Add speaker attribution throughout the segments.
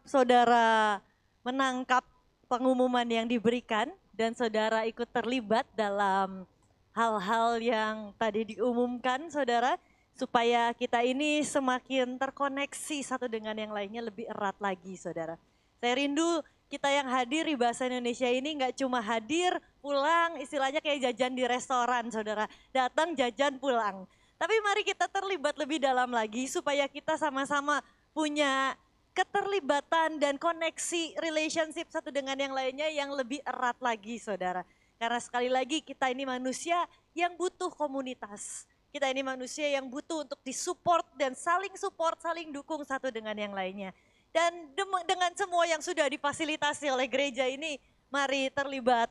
Speaker 1: Saudara menangkap pengumuman yang diberikan dan saudara ikut terlibat dalam hal-hal yang tadi diumumkan saudara, supaya kita ini semakin terkoneksi satu dengan yang lainnya lebih erat lagi saudara. Saya rindu kita yang hadir di Bahasa Indonesia ini nggak cuma hadir pulang, istilahnya kayak jajan di restoran saudara, datang jajan pulang. Tapi mari kita terlibat lebih dalam lagi supaya kita sama-sama punya keterlibatan dan koneksi relationship satu dengan yang lainnya yang lebih erat lagi saudara. Karena sekali lagi kita ini manusia yang butuh komunitas. Kita ini manusia yang butuh untuk disupport dan saling support, saling dukung satu dengan yang lainnya. Dan dengan semua yang sudah difasilitasi oleh gereja ini, mari terlibat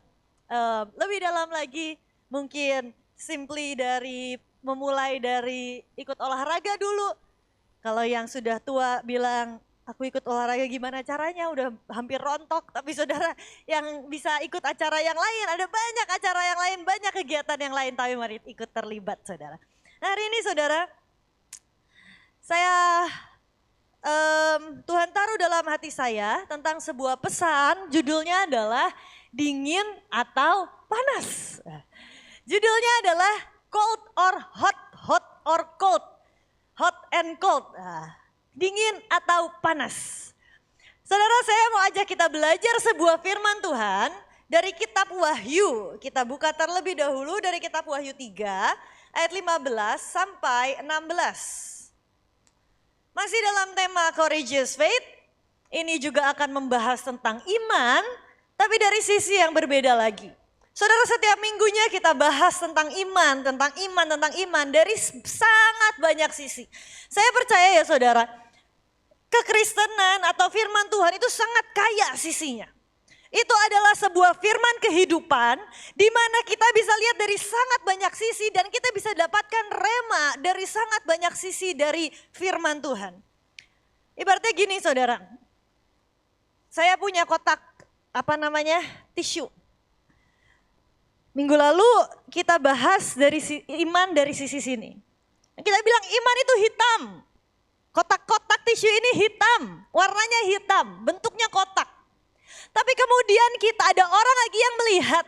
Speaker 1: lebih dalam lagi. Mungkin simply memulai dari ikut olahraga dulu. Kalau yang sudah tua bilang, aku ikut olahraga gimana caranya, udah hampir rontok. Tapi saudara yang bisa ikut acara yang lain, ada banyak acara yang lain, banyak kegiatan yang lain. Tapi mari ikut terlibat saudara. Nah hari ini saudara, Tuhan taruh dalam hati saya tentang sebuah pesan, judulnya adalah dingin atau panas. Judulnya adalah cold or hot, hot or cold, hot and cold. Dingin atau panas. Saudara, saya mau ajak kita belajar sebuah firman Tuhan dari kitab Wahyu. Kita buka terlebih dahulu dari kitab Wahyu 3 ayat 15 sampai 16. Masih dalam tema Courageous Faith, ini juga akan membahas tentang iman, tapi dari sisi yang berbeda lagi. Saudara, setiap minggunya kita bahas tentang iman dari sangat banyak sisi. Saya percaya ya saudara, kekristenan atau firman Tuhan itu sangat kaya sisinya. Itu adalah sebuah firman kehidupan di mana kita bisa lihat dari sangat banyak sisi dan kita bisa dapatkan rema dari sangat banyak sisi dari firman Tuhan. Ibaratnya gini saudara, saya punya kotak tisu. Minggu lalu kita bahas dari iman dari sisi sini. Kita bilang iman itu hitam. Kotak-kotak tisu ini hitam, warnanya hitam, bentuknya kotak. Tapi kemudian kita ada orang lagi yang melihat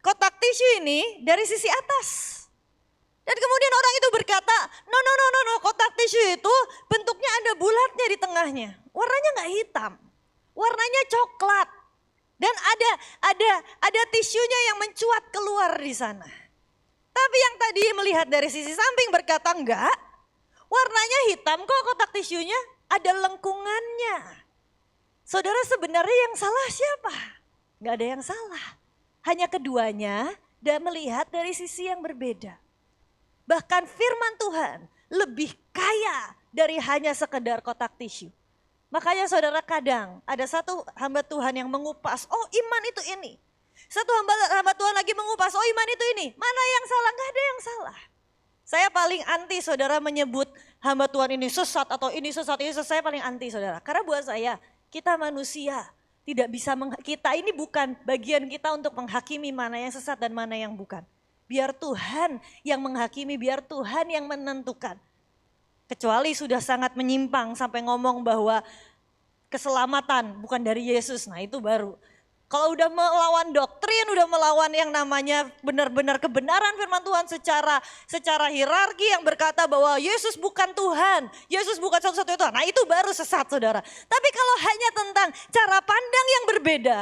Speaker 1: kotak tisu ini dari sisi atas. Dan kemudian orang itu berkata, no, kotak tisu itu bentuknya ada bulatnya di tengahnya. Warnanya nggak hitam, warnanya coklat. Dan ada tisunya yang mencuat keluar di sana. Tapi yang tadi melihat dari sisi samping berkata enggak, warnanya hitam kok kotak tisunya, ada lengkungannya. Saudara, sebenarnya yang salah siapa? Enggak ada yang salah. Hanya keduanya dan melihat dari sisi yang berbeda. Bahkan firman Tuhan lebih kaya dari hanya sekedar kotak tisu. Makanya saudara, kadang ada satu hamba Tuhan yang mengupas, oh iman itu ini. Satu hamba Tuhan lagi mengupas, oh iman itu ini. Mana yang salah? Enggak ada yang salah. Saya paling anti saudara menyebut hamba Tuhan ini sesat atau ini sesat, saya paling anti saudara. Karena buat saya, kita manusia, tidak bisa kita ini bukan bagian kita untuk menghakimi mana yang sesat dan mana yang bukan. Biar Tuhan yang menghakimi, biar Tuhan yang menentukan. Kecuali sudah sangat menyimpang sampai ngomong bahwa keselamatan bukan dari Yesus, nah itu baru. Kalau udah melawan doktrin, udah melawan yang namanya benar-benar kebenaran firman Tuhan secara hierarki yang berkata bahwa Yesus bukan Tuhan, Yesus bukan satu-satunya Tuhan. Nah itu baru sesat saudara. Tapi kalau hanya tentang cara pandang yang berbeda,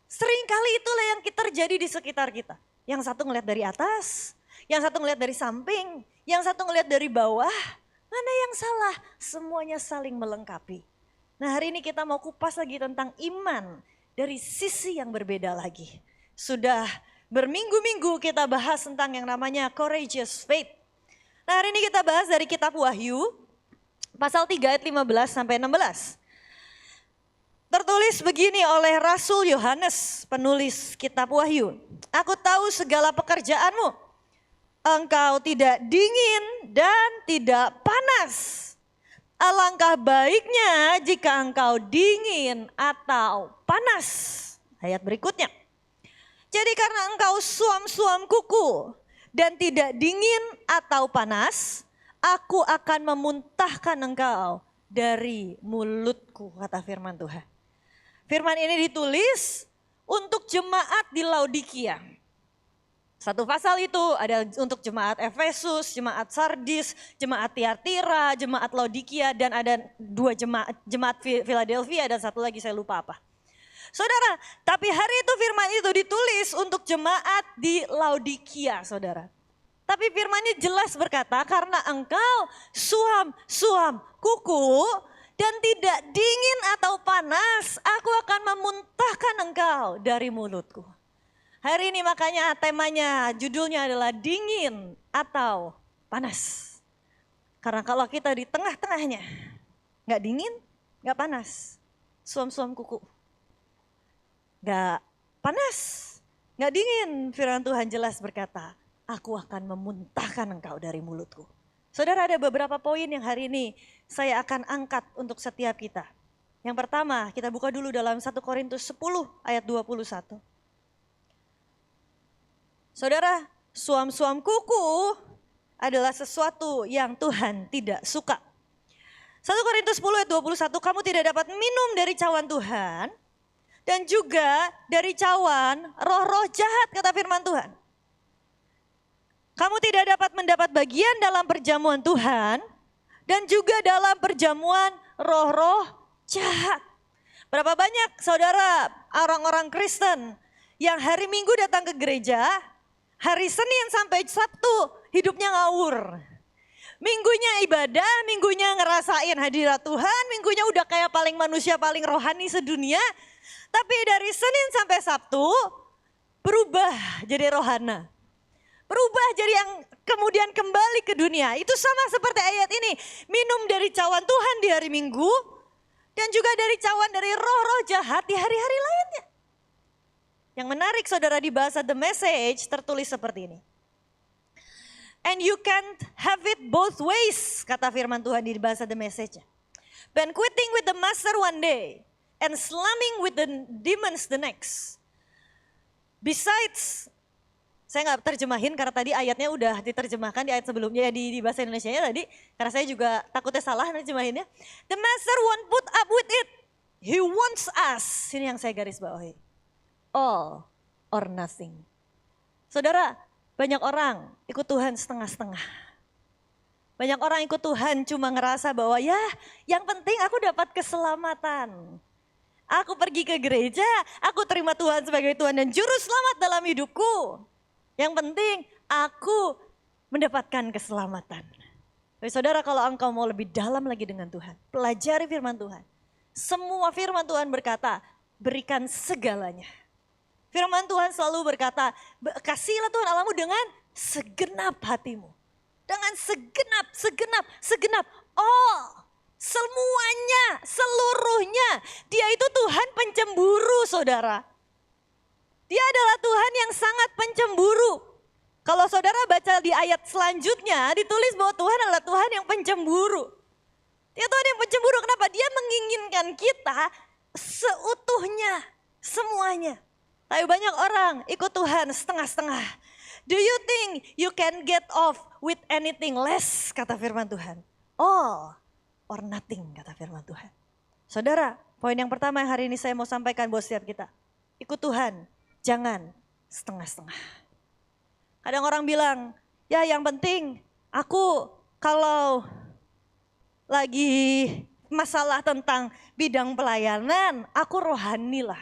Speaker 1: seringkali itulah yang terjadi di sekitar kita. Yang satu ngelihat dari atas, yang satu ngelihat dari samping, yang satu ngelihat dari bawah. Mana yang salah? Semuanya saling melengkapi. Nah hari ini kita mau kupas lagi tentang iman dari sisi yang berbeda lagi. Sudah berminggu-minggu kita bahas tentang yang namanya courageous faith. Nah hari ini kita bahas dari kitab Wahyu pasal 3 ayat 15 sampai 16. Tertulis begini oleh Rasul Yohanes, penulis kitab Wahyu. Aku tahu segala pekerjaanmu. Engkau tidak dingin dan tidak panas. Alangkah baiknya jika engkau dingin atau panas. Ayat berikutnya. Jadi karena engkau suam-suam kuku dan tidak dingin atau panas, aku akan memuntahkan engkau dari mulutku, kata firman Tuhan. Firman ini ditulis untuk jemaat di Laodikia. Satu pasal itu ada untuk jemaat Efesus, jemaat Sardis, jemaat Tiatira, jemaat Laodikia, dan ada dua jemaat Philadelphia dan satu lagi saya lupa apa. Saudara, tapi hari itu firman itu ditulis untuk jemaat di Laodikia, saudara. Tapi firman-Nya jelas berkata, karena engkau suam kuku dan tidak dingin atau panas, aku akan memuntahkan engkau dari mulutku. Hari ini makanya temanya, judulnya adalah dingin atau panas. Karena kalau kita di tengah-tengahnya, gak dingin, gak panas. Suam kuku. Gak panas, gak dingin. Firman Tuhan jelas berkata, aku akan memuntahkan engkau dari mulutku. Saudara, ada beberapa poin yang hari ini saya akan angkat untuk setiap kita. Yang pertama, kita buka dulu dalam 1 Korintus 10 ayat 21. Saudara, suam kuku adalah sesuatu yang Tuhan tidak suka. 1 Korintus 10 ayat 21, kamu tidak dapat minum dari cawan Tuhan dan juga dari cawan roh-roh jahat, kata firman Tuhan. Kamu tidak dapat mendapat bagian dalam perjamuan Tuhan dan juga dalam perjamuan roh-roh jahat. Berapa banyak saudara orang-orang Kristen yang hari Minggu datang ke gereja, hari Senin sampai Sabtu hidupnya ngawur. Minggunya ibadah, minggunya ngerasain hadirat Tuhan, minggunya udah kayak paling manusia paling rohani sedunia. Tapi dari Senin sampai Sabtu berubah jadi rohana. Berubah jadi yang kemudian kembali ke dunia. Itu sama seperti ayat ini. Minum dari cawan Tuhan di hari Minggu dan juga dari cawan dari roh-roh jahat di hari-hari lainnya. Yang menarik saudara, di bahasa The Message tertulis seperti ini. And you can't have it both ways, kata firman Tuhan di bahasa The Message. Banqueting with the master one day and slumming with the demons the next. Besides, saya nggak terjemahin karena tadi ayatnya udah diterjemahkan di ayat sebelumnya di bahasa Indonesianya tadi. Karena saya juga takutnya salah nerjemahinnya. The master won't put up with it. He wants us. Ini yang saya garis bawahi. All or nothing. Saudara, banyak orang ikut Tuhan setengah-setengah. Banyak orang ikut Tuhan cuma ngerasa bahwa ya yang penting aku dapat keselamatan. Aku pergi ke gereja, aku terima Tuhan sebagai Tuhan dan Juru Selamat dalam hidupku. Yang penting aku mendapatkan keselamatan. Tapi saudara, kalau engkau mau lebih dalam lagi dengan Tuhan, pelajari firman Tuhan. Semua firman Tuhan berkata, berikan segalanya. Firman Tuhan selalu berkata, kasihilah Tuhan Allahmu dengan segenap hatimu. Dengan segenap. Oh, semuanya, seluruhnya. Dia itu Tuhan pencemburu, saudara. Dia adalah Tuhan yang sangat pencemburu. Kalau saudara baca di ayat selanjutnya, ditulis bahwa Tuhan adalah Tuhan yang pencemburu. Dia Tuhan yang pencemburu, kenapa? Dia menginginkan kita seutuhnya, semuanya. Tapi banyak orang ikut Tuhan setengah-setengah. Do you think you can get off with anything less, kata firman Tuhan. All or nothing, kata firman Tuhan. Saudara, poin yang pertama yang hari ini saya mau sampaikan buat setiap kita. Ikut Tuhan, jangan setengah-setengah. Kadang orang bilang, ya yang penting aku kalau lagi masalah tentang bidang pelayanan, aku rohani lah.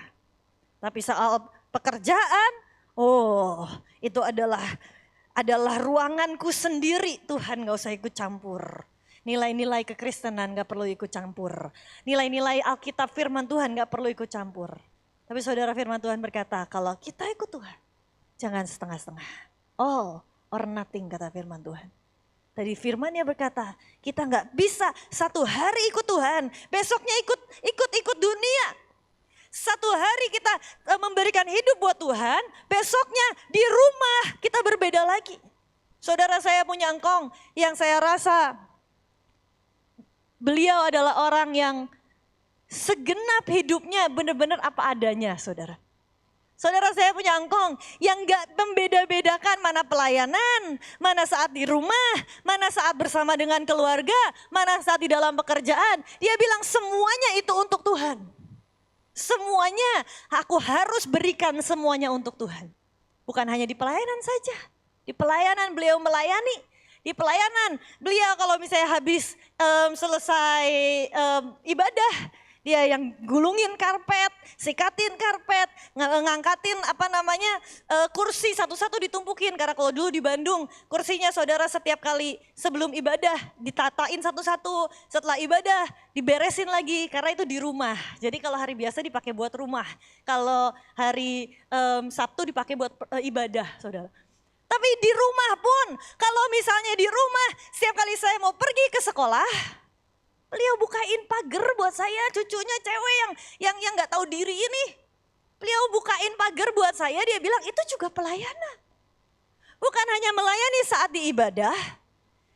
Speaker 1: Tapi soal pekerjaan, oh itu adalah ruanganku sendiri, Tuhan gak usah ikut campur. Nilai-nilai kekristenan gak perlu ikut campur. Nilai-nilai Alkitab firman Tuhan gak perlu ikut campur. Tapi saudara, firman Tuhan berkata, kalau kita ikut Tuhan, jangan setengah-setengah. All or nothing, kata firman Tuhan. Tadi firman-Nya berkata, kita gak bisa satu hari ikut Tuhan, besoknya ikut dunia. Satu hari kita memberikan hidup buat Tuhan, besoknya di rumah kita berbeda lagi. Saudara, saya punya engkong yang saya rasa beliau adalah orang yang segenap hidupnya benar-benar apa adanya, saudara. Saudara, saya punya engkong yang gak membeda-bedakan mana pelayanan, mana saat di rumah, mana saat bersama dengan keluarga, mana saat di dalam pekerjaan. Dia bilang semuanya itu untuk Tuhan. Semuanya aku harus berikan semuanya untuk Tuhan. Bukan hanya di pelayanan saja. Di pelayanan beliau melayani. Di pelayanan beliau kalau misalnya habis selesai ibadah, dia yang gulungin karpet, sikatin karpet, ngangkatin kursi satu-satu ditumpukin. Karena kalau dulu di Bandung kursinya saudara setiap kali sebelum ibadah ditatain satu-satu. Setelah ibadah diberesin lagi karena itu di rumah. Jadi kalau hari biasa dipakai buat rumah. Kalau hari Sabtu dipakai buat ibadah saudara. Tapi di rumah pun, kalau misalnya di rumah, setiap kali saya mau pergi ke sekolah, beliau bukain pagar buat saya, cucunya cewek yang nggak tahu diri ini. Beliau bukain pagar buat saya, dia bilang itu juga pelayanan. Bukan hanya melayani saat di ibadah,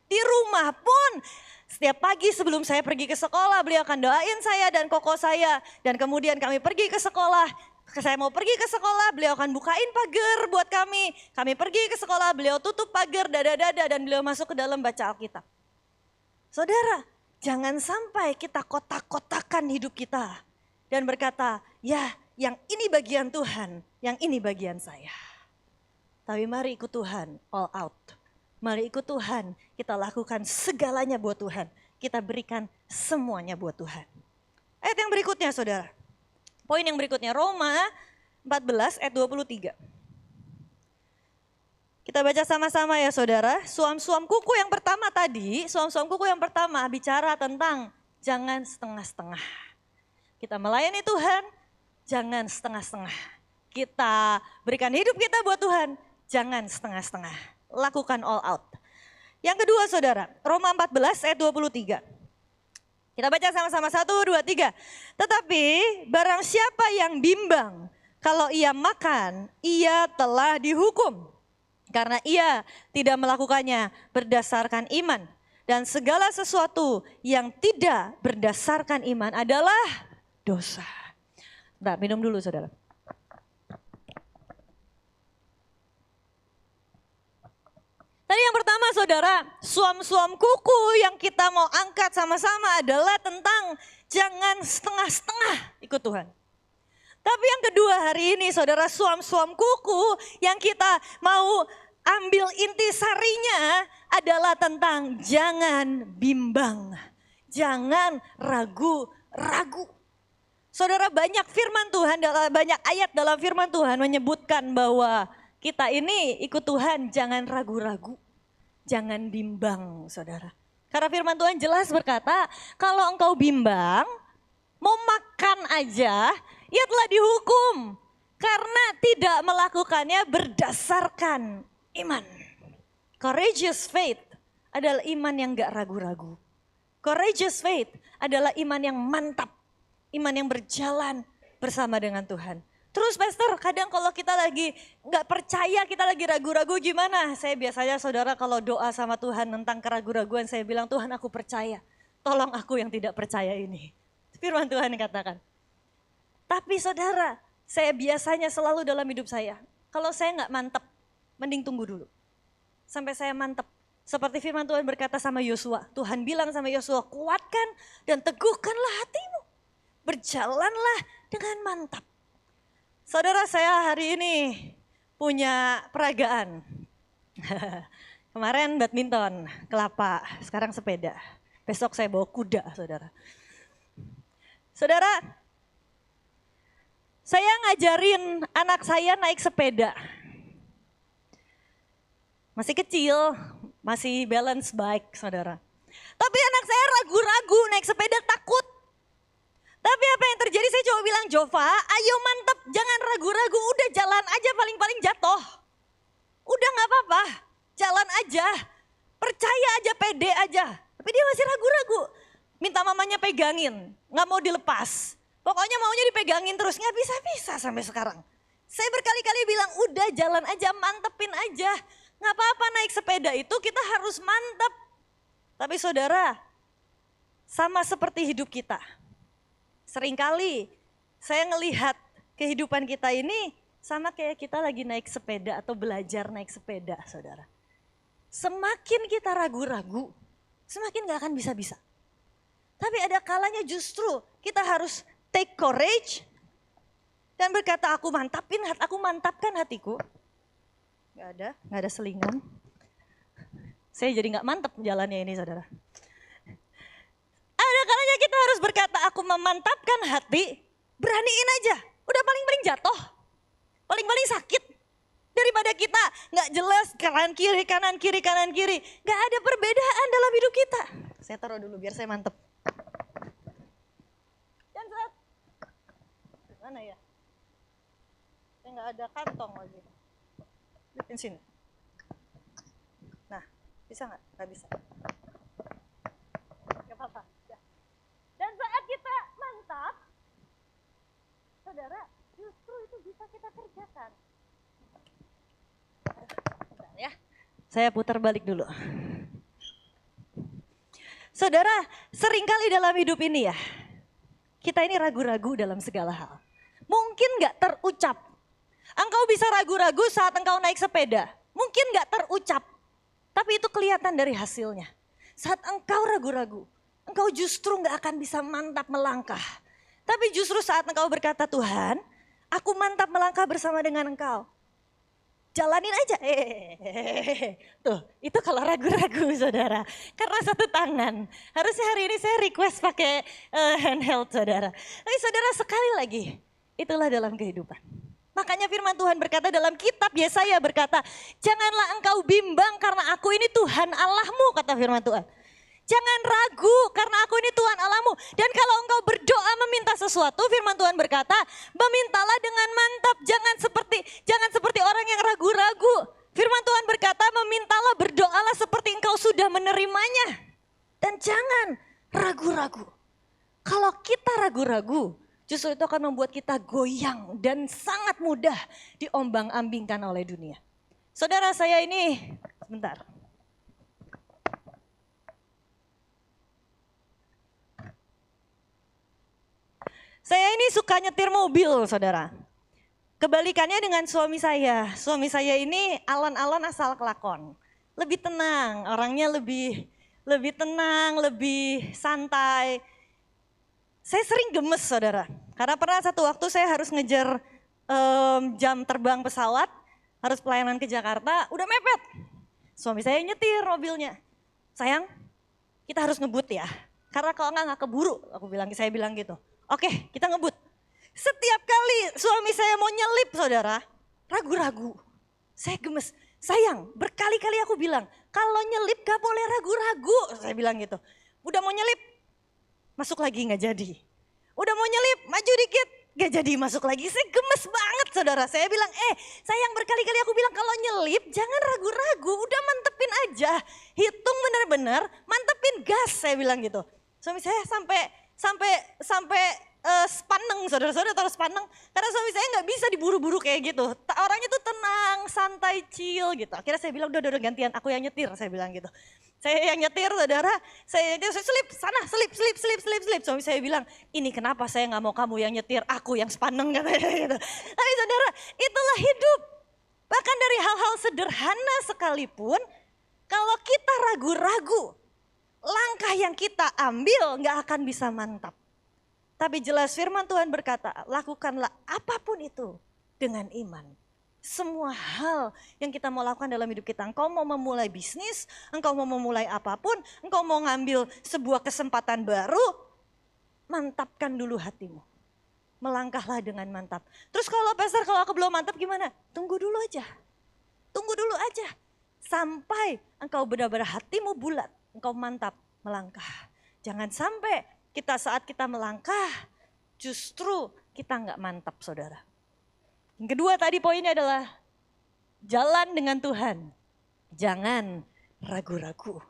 Speaker 1: di rumah pun setiap pagi sebelum saya pergi ke sekolah, beliau akan doain saya dan koko saya. Dan kemudian kami pergi ke sekolah. Saya mau pergi ke sekolah, beliau akan bukain pagar buat kami. Kami pergi ke sekolah, beliau tutup pagar, dada-dada, dan beliau masuk ke dalam baca Alkitab. Saudara, jangan sampai kita kotak-kotakan hidup kita. Dan berkata, ya yang ini bagian Tuhan, yang ini bagian saya. Tapi mari ikut Tuhan, all out. Mari ikut Tuhan, kita lakukan segalanya buat Tuhan. Kita berikan semuanya buat Tuhan. Ayat yang berikutnya saudara. Poin yang berikutnya, Roma 14 ayat 23. Kita baca sama-sama ya saudara. Suam-suam kuku yang pertama tadi, suam-suam kuku yang pertama bicara tentang jangan setengah-setengah. Kita melayani Tuhan, jangan setengah-setengah. Kita berikan hidup kita buat Tuhan, jangan setengah-setengah. Lakukan all out. Yang kedua saudara, Roma 14 ayat 23. Kita baca sama-sama 1, 2, 3. Tetapi barang siapa yang bimbang, kalau ia makan, ia telah dihukum. Karena ia tidak melakukannya berdasarkan iman. Dan segala sesuatu yang tidak berdasarkan iman adalah dosa. Bentar, minum dulu saudara. Tadi yang pertama saudara, suam-suam kuku yang kita mau angkat sama-sama adalah tentang jangan setengah-setengah ikut Tuhan. Tapi yang kedua hari ini saudara, suam-suam kuku yang kita mau ambil intisarinya adalah tentang jangan bimbang, jangan ragu-ragu. Saudara, banyak firman Tuhan, banyak ayat dalam firman Tuhan menyebutkan bahwa kita ini ikut Tuhan jangan ragu-ragu, jangan bimbang saudara. Karena firman Tuhan jelas berkata, kalau engkau bimbang, mau makan aja, ia telah dihukum. Karena tidak melakukannya berdasarkan iman. Courageous faith adalah iman yang gak ragu-ragu. Courageous faith adalah iman yang mantap, iman yang berjalan bersama dengan Tuhan. Terus pastor, kadang kalau kita lagi gak percaya, kita lagi ragu-ragu gimana? Saya biasanya saudara kalau doa sama Tuhan tentang keraguan-raguan, saya bilang Tuhan aku percaya. Tolong aku yang tidak percaya ini. Firman Tuhan yang katakan. Tapi saudara, saya biasanya selalu dalam hidup saya, kalau saya gak mantep, mending tunggu dulu. Sampai saya mantep. Seperti firman Tuhan berkata sama Yosua, Tuhan bilang sama Yosua, kuatkan dan teguhkanlah hatimu. Berjalanlah dengan mantap. Saudara, saya hari ini punya peragaan. Kemarin badminton, kelapa, sekarang sepeda. Besok saya bawa kuda, saudara. Saudara, saya ngajarin anak saya naik sepeda. Masih kecil, masih balance bike, saudara. Tapi anak saya ragu-ragu naik sepeda, takut. Tapi apa yang terjadi, saya coba bilang, Jova, ayo mantep, jangan ragu-ragu, udah jalan aja, paling-paling jatuh. Udah gak apa-apa, jalan aja, percaya aja, pede aja. Tapi dia masih ragu-ragu, minta mamanya pegangin, gak mau dilepas. Pokoknya maunya dipegangin terus, gak bisa-bisa sampai sekarang. Saya berkali-kali bilang, udah jalan aja, mantepin aja. Gak apa-apa naik sepeda itu kita harus mantep. Tapi saudara, sama seperti hidup kita. Seringkali saya ngelihat kehidupan kita ini Sama kayak kita lagi naik sepeda atau belajar naik sepeda, saudara. Semakin kita ragu-ragu, semakin gak akan bisa-bisa. Tapi ada kalanya justru kita harus take courage dan berkata, aku mantapkan hatiku. Gak ada selingan. Saya jadi gak mantap jalannya ini, saudara. Ada kalanya kita harus berkata, aku memantapkan hati, beraniin aja. Udah paling-paling jatuh, paling-paling sakit. Daripada kita gak jelas kanan kiri. Gak ada perbedaan dalam hidup kita. Saya taruh dulu biar saya mantep. Mana ya? Saya gak ada kantong lagi. Lihatin sini. Nah, bisa gak? Gak bisa. Gak apa-apa. Dan saat kita mantap, saudara, justru itu bisa kita kerjakan. Bentar ya, saya putar balik dulu. Saudara, seringkali dalam hidup ini ya, kita ini ragu-ragu dalam segala hal. Mungkin gak terucap. Engkau bisa ragu-ragu saat engkau naik sepeda. Mungkin gak terucap, tapi itu kelihatan dari hasilnya. Saat engkau ragu-ragu, engkau justru gak akan bisa mantap melangkah. Tapi justru saat engkau berkata, Tuhan, aku mantap melangkah bersama dengan engkau. Jalanin aja. Tuh, itu kalau ragu-ragu, saudara. Karena satu tangan. Harusnya hari ini saya request pakai handheld, saudara. Tapi saudara, sekali lagi, itulah dalam kehidupan. Makanya firman Tuhan berkata dalam kitab Yesaya berkata, janganlah engkau bimbang karena aku ini Tuhan Allahmu, kata firman Tuhan. Jangan ragu karena aku ini Tuhan Allahmu. Dan kalau engkau berdoa meminta sesuatu, firman Tuhan berkata, memintalah dengan mantap, jangan seperti orang yang ragu-ragu. Firman Tuhan berkata, memintalah, berdoalah seperti engkau sudah menerimanya. Dan jangan ragu-ragu. Kalau kita ragu-ragu, justru itu akan membuat kita goyang dan sangat mudah diombang-ambingkan oleh dunia. Saudara, saya ini, sebentar. Saya ini suka nyetir mobil, saudara. Kebalikannya dengan suami saya. Suami saya ini alon-alon asal kelakon. Lebih tenang, orangnya lebih tenang, lebih santai. Saya sering gemes, saudara. Karena pernah satu waktu saya harus ngejar jam terbang pesawat, harus pelayanan ke Jakarta, udah mepet. Suami saya nyetir mobilnya. Sayang, kita harus ngebut ya. Karena kalau nggak keburu, saya bilang gitu. Oke, kita ngebut. Setiap kali suami saya mau nyelip, saudara, ragu-ragu. Saya gemes. Sayang, berkali-kali aku bilang, kalau nyelip gak boleh ragu-ragu. Saya bilang gitu. Udah mau nyelip, masuk lagi gak jadi. Udah mau nyelip, maju dikit, gak jadi masuk lagi. Saya gemes banget, saudara. Saya bilang, sayang, berkali-kali aku bilang kalau nyelip jangan ragu-ragu. Udah mantepin aja. Hitung benar-benar, mantepin gas, saya bilang gitu. Suami saya sampai sepaneng, saudara-saudara taruh sepaneng. Karena suami saya nggak bisa diburu-buru kayak gitu. Orangnya tuh tenang, santai, chill gitu. Akhirnya saya bilang udah gantian, aku yang nyetir, saya bilang gitu. Saya yang nyetir, saudara. Saya selip, sana selip. Suami saya bilang, ini kenapa saya nggak mau kamu yang nyetir, aku yang sepaneng katanya gitu. Tapi saudara, itulah hidup. Bahkan dari hal-hal sederhana sekalipun, kalau kita ragu-ragu, langkah yang kita ambil gak akan bisa mantap. Tapi jelas firman Tuhan berkata, lakukanlah apapun itu dengan iman. Semua hal yang kita mau lakukan dalam hidup kita. Engkau mau memulai bisnis, engkau mau memulai apapun, engkau mau ngambil sebuah kesempatan baru, mantapkan dulu hatimu. Melangkahlah dengan mantap. Terus kalau pastor, kalau aku belum mantap gimana? Tunggu dulu aja. Sampai engkau benar-benar hatimu bulat. Engkau mantap melangkah. Jangan sampai saat kita melangkah, justru kita nggak mantap, saudara. Yang kedua tadi poinnya adalah jalan dengan Tuhan. Jangan ragu-ragu.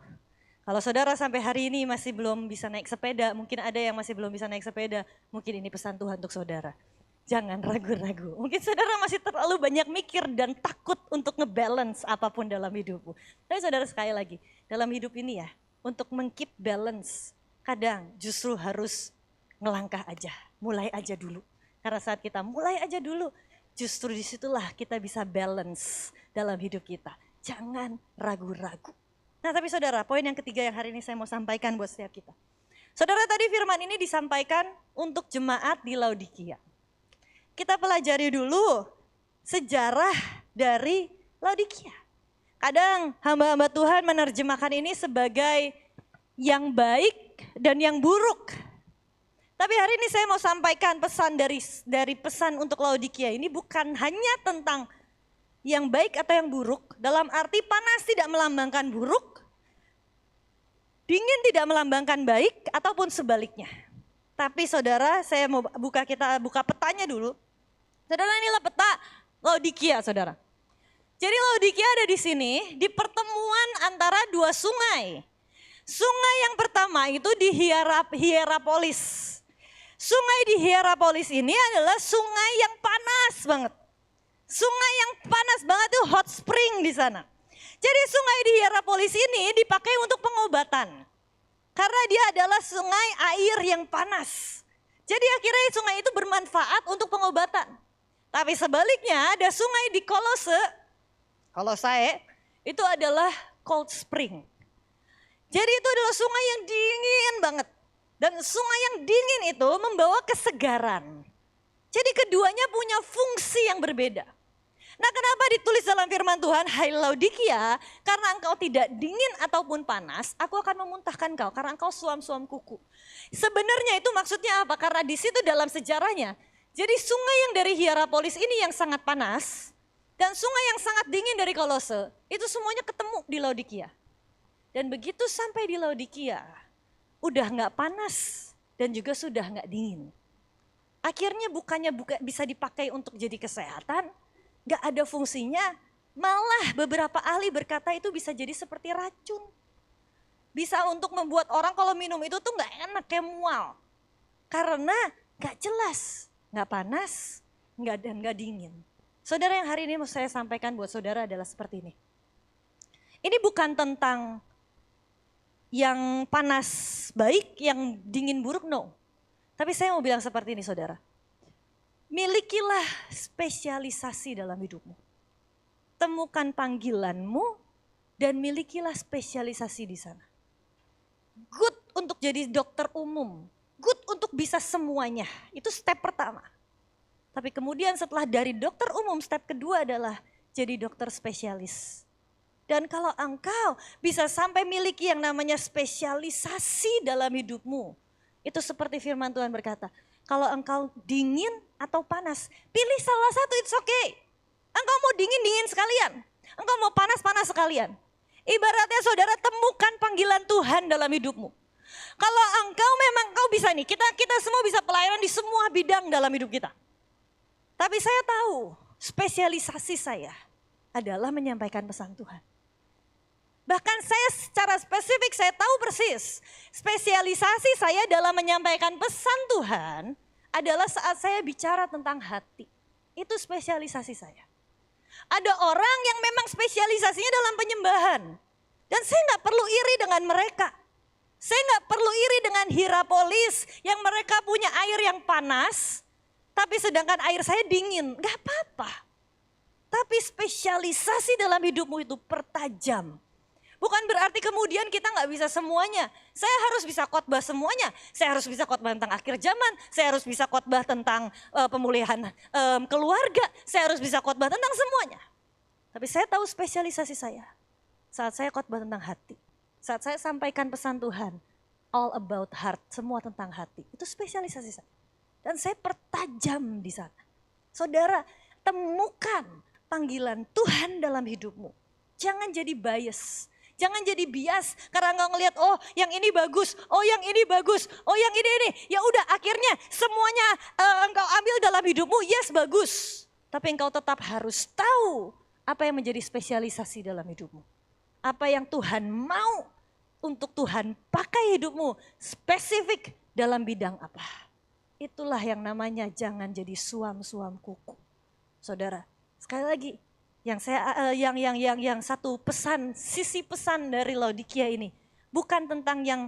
Speaker 1: Kalau saudara sampai hari ini masih belum bisa naik sepeda, mungkin ada yang masih belum bisa naik sepeda, mungkin ini pesan Tuhan untuk saudara. Jangan ragu-ragu. Mungkin saudara masih terlalu banyak mikir dan takut untuk ngebalance apapun dalam hidupmu. Tapi saudara, sekali lagi, dalam hidup ini ya, untuk meng-keep balance, kadang justru harus ngelangkah aja, mulai aja dulu. Karena saat kita mulai aja dulu, Justru disitulah kita bisa balance dalam hidup kita. Jangan ragu-ragu. Nah tapi saudara, poin yang ketiga yang hari ini saya mau sampaikan buat setiap kita. Saudara, tadi firman ini disampaikan untuk jemaat di Laodikia. Kita pelajari dulu sejarah dari Laodikia. Kadang hamba-hamba Tuhan menerjemahkan ini sebagai yang baik dan yang buruk. Tapi hari ini saya mau sampaikan pesan dari pesan untuk Laodikia ini bukan hanya tentang yang baik atau yang buruk. Dalam arti panas tidak melambangkan buruk, dingin tidak melambangkan baik ataupun sebaliknya. Tapi saudara, saya mau kita buka petanya dulu. Saudara, inilah peta Laodikia, saudara. Jadi Laodikia ada di sini di pertemuan antara dua sungai. Sungai yang pertama itu di Hierapolis. Sungai di Hierapolis ini adalah sungai yang panas banget. Sungai yang panas banget itu hot spring di sana. Jadi sungai di Hierapolis ini dipakai untuk pengobatan. Karena dia adalah sungai air yang panas. Jadi akhirnya sungai itu bermanfaat untuk pengobatan. Tapi sebaliknya ada sungai di Kolosae, itu adalah cold spring. Jadi itu adalah sungai yang dingin banget. Dan sungai yang dingin itu membawa kesegaran. Jadi keduanya punya fungsi yang berbeda. Nah kenapa ditulis dalam firman Tuhan, hai Laodikia, karena engkau tidak dingin ataupun panas, aku akan memuntahkan kau karena engkau suam-suam kuku. Sebenarnya itu maksudnya apa? Karena di situ dalam sejarahnya, jadi sungai yang dari Hierapolis ini yang sangat panas, dan sungai yang sangat dingin dari Kolose, itu semuanya ketemu di Laodikia. Dan begitu sampai di Laodikia, udah gak panas dan juga sudah gak dingin. Akhirnya bukannya bisa dipakai untuk jadi kesehatan, gak ada fungsinya, malah beberapa ahli berkata itu bisa jadi seperti racun. Bisa untuk membuat orang kalau minum itu tuh gak enak, kayak mual. Karena gak jelas, gak panas, dan gak dingin. Saudara, yang hari ini mau saya sampaikan buat saudara adalah seperti ini. Ini bukan tentang yang panas baik, yang dingin buruk, no. Tapi saya mau bilang seperti ini saudara. Milikilah spesialisasi dalam hidupmu. Temukan panggilanmu dan milikilah spesialisasi di sana. Good untuk jadi dokter umum. Good untuk bisa semuanya. Itu step pertama. Tapi kemudian setelah dari dokter umum, step kedua adalah jadi dokter spesialis. Dan kalau engkau bisa sampai miliki yang namanya spesialisasi dalam hidupmu. Itu seperti firman Tuhan berkata, kalau engkau dingin atau panas, pilih salah satu, it's okay. Engkau mau dingin sekalian, engkau mau panas sekalian. Ibaratnya saudara temukan panggilan Tuhan dalam hidupmu. Kalau engkau bisa nih, kita semua bisa pelayanan di semua bidang dalam hidup kita. Tapi saya tahu spesialisasi saya adalah menyampaikan pesan Tuhan. Bahkan saya secara spesifik saya tahu persis spesialisasi saya dalam menyampaikan pesan Tuhan adalah saat saya bicara tentang hati. Itu spesialisasi saya. Ada orang yang memang spesialisasinya dalam penyembahan. Dan saya gak perlu iri dengan mereka. Saya gak perlu iri dengan Hierapolis yang mereka punya air yang panas. Tapi sedangkan air saya dingin, gak apa-apa. Tapi spesialisasi dalam hidupmu itu pertajam. Bukan berarti kemudian kita gak bisa semuanya. Saya harus bisa khotbah semuanya. Saya harus bisa khotbah tentang akhir zaman. Saya harus bisa khotbah tentang pemulihan keluarga. Saya harus bisa khotbah tentang semuanya. Tapi saya tahu spesialisasi saya. Saat saya khotbah tentang hati. Saat saya sampaikan pesan Tuhan. All about heart, semua tentang hati. Itu spesialisasi saya. Dan saya pertajam di sana. Saudara, temukan panggilan Tuhan dalam hidupmu. Jangan jadi bias. Jangan jadi bias karena engkau ngelihat oh yang ini bagus, oh yang ini bagus, oh yang ini. Ya udah akhirnya semuanya engkau ambil dalam hidupmu, yes bagus. Tapi engkau tetap harus tahu apa yang menjadi spesialisasi dalam hidupmu. Apa yang Tuhan mau untuk Tuhan pakai hidupmu spesifik dalam bidang apa. Itulah yang namanya jangan jadi suam-suam kuku. Saudara, sekali lagi. Yang satu pesan, sisi pesan dari Laodikia ini bukan tentang yang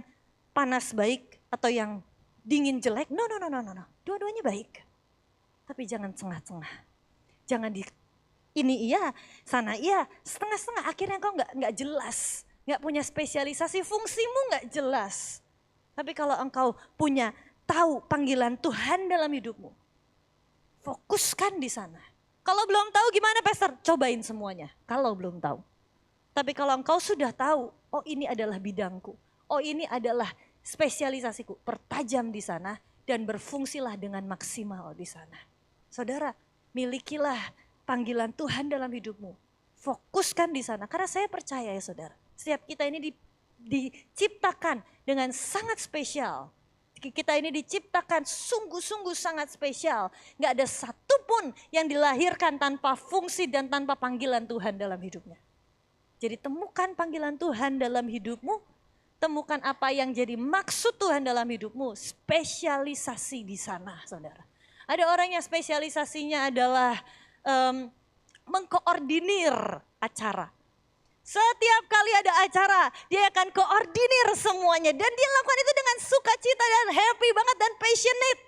Speaker 1: panas baik atau yang dingin jelek. No. Dua-duanya baik. Tapi jangan tengah-tengah. Jangan di ini iya, sana iya, setengah-setengah akhirnya engkau nggak jelas. Nggak punya spesialisasi, fungsimu nggak jelas. Tapi kalau engkau punya tahu panggilan Tuhan dalam hidupmu, fokuskan di sana. Kalau belum tahu gimana pastor? Cobain semuanya, kalau belum tahu. Tapi kalau engkau sudah tahu, oh ini adalah bidangku, oh ini adalah spesialisasiku, pertajam di sana dan berfungsilah dengan maksimal di sana. Saudara, milikilah panggilan Tuhan dalam hidupmu. Fokuskan di sana, karena saya percaya ya saudara, setiap kita ini diciptakan dengan sangat spesial. Kita ini diciptakan sungguh-sungguh sangat spesial. Gak ada satupun yang dilahirkan tanpa fungsi dan tanpa panggilan Tuhan dalam hidupnya. Jadi temukan panggilan Tuhan dalam hidupmu. Temukan apa yang jadi maksud Tuhan dalam hidupmu. Spesialisasi di sana saudara. Ada orang yang spesialisasinya adalah mengkoordinir acara. Setiap kali ada acara, dia akan koordinir semuanya. Dan dia lakukan itu dengan sukacita dan happy banget dan passionate.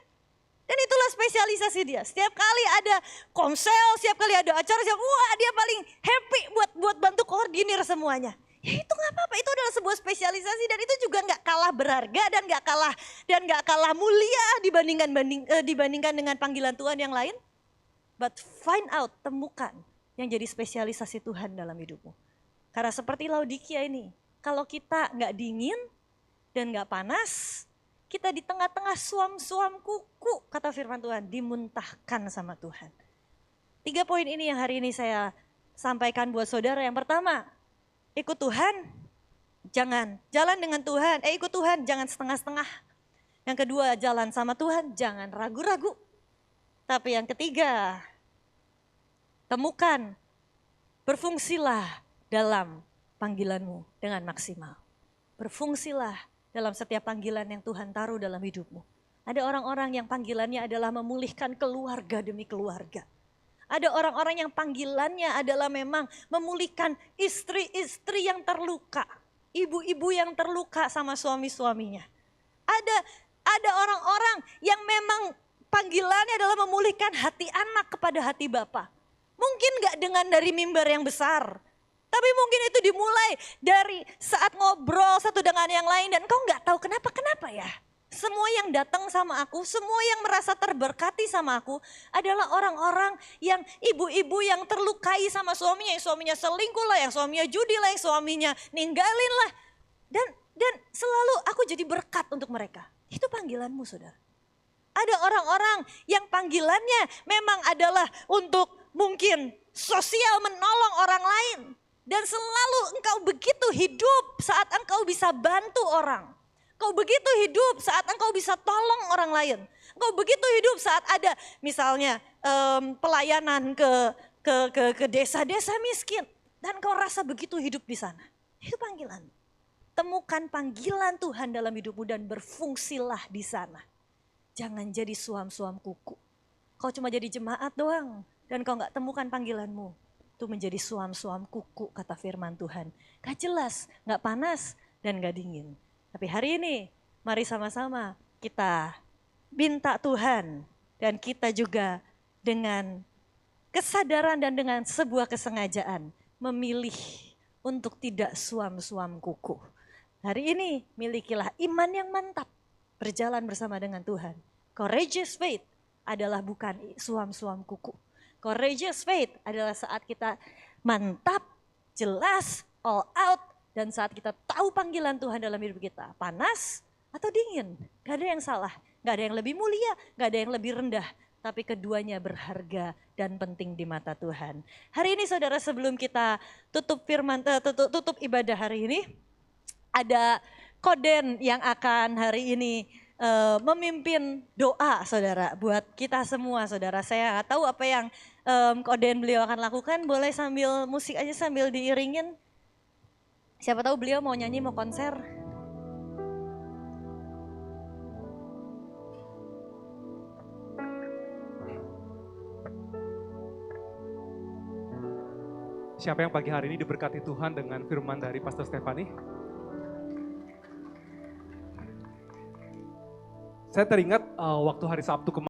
Speaker 1: Dan itulah spesialisasi dia. Setiap kali ada komsel, setiap kali ada acara, wah dia paling happy buat bantu koordinir semuanya. Ya itu gak apa-apa, itu adalah sebuah spesialisasi dan itu juga gak kalah berharga dan gak kalah mulia dibandingkan dengan panggilan Tuhan yang lain. But find out, temukan yang jadi spesialisasi Tuhan dalam hidupmu. Karena seperti Laodikia ini, kalau kita gak dingin dan gak panas, kita di tengah-tengah suam-suam kuku, kata firman Tuhan, dimuntahkan sama Tuhan. 3 poin ini yang hari ini saya sampaikan buat saudara. Yang pertama, ikut Tuhan, jalan dengan Tuhan, ikut Tuhan, jangan setengah-setengah. Yang kedua, jalan sama Tuhan, jangan ragu-ragu. Tapi yang ketiga, temukan, berfungsilah dalam panggilanmu dengan maksimal. Berfungsilah dalam setiap panggilan yang Tuhan taruh dalam hidupmu. Ada orang-orang yang panggilannya adalah memulihkan keluarga demi keluarga. Ada orang-orang yang panggilannya adalah memang memulihkan istri-istri yang terluka. Ibu-ibu yang terluka sama suami-suaminya. Ada orang-orang yang memang panggilannya adalah memulihkan hati anak kepada hati bapa. Mungkin gak dengan dari mimbar yang besar. Tapi mungkin itu dimulai dari saat ngobrol satu dengan yang lain dan kau gak tahu kenapa ya. Semua yang datang sama aku, semua yang merasa terberkati sama aku adalah orang-orang yang ibu-ibu yang terlukai sama suaminya. Yang suaminya selingkuh lah, yang suaminya judi lah, yang suaminya ninggalin lah. Dan selalu aku jadi berkat untuk mereka. Itu panggilanmu saudara. Ada orang-orang yang panggilannya memang adalah untuk mungkin sosial menolong orang lain. Dan selalu engkau begitu hidup saat engkau bisa bantu orang. Engkau begitu hidup saat engkau bisa tolong orang lain. Engkau begitu hidup saat ada misalnya pelayanan ke desa-desa miskin. Dan engkau rasa begitu hidup di sana. Itu panggilan. Temukan panggilan Tuhan dalam hidupmu dan berfungsilah di sana. Jangan jadi suam-suam kuku. Kau cuma jadi jemaat doang dan kau gak temukan panggilanmu. Itu menjadi suam-suam kuku kata firman Tuhan. Gak jelas, gak panas dan gak dingin. Tapi hari ini mari sama-sama kita minta Tuhan. Dan kita juga dengan kesadaran dan dengan sebuah kesengajaan memilih untuk tidak suam-suam kuku. Hari ini milikilah iman yang mantap. Berjalan bersama dengan Tuhan. Courageous faith adalah bukan suam-suam kuku. Courageous faith adalah saat kita mantap, jelas, all out. Dan saat kita tahu panggilan Tuhan dalam hidup kita. Panas atau dingin. Gak ada yang salah. Gak ada yang lebih mulia, gak ada yang lebih rendah. Tapi keduanya berharga dan penting di mata Tuhan. Hari ini saudara sebelum kita tutup ibadah hari ini. Ada Koden yang akan hari ini memimpin doa saudara buat kita semua saudara. Saya nggak tahu apa yang Koden beliau akan lakukan, boleh sambil musik aja sambil diiringin. Siapa tahu beliau mau nyanyi, mau konser.
Speaker 2: Siapa yang pagi hari ini diberkati Tuhan dengan firman dari Pastor Stefani? Saya teringat waktu hari Sabtu kemarin.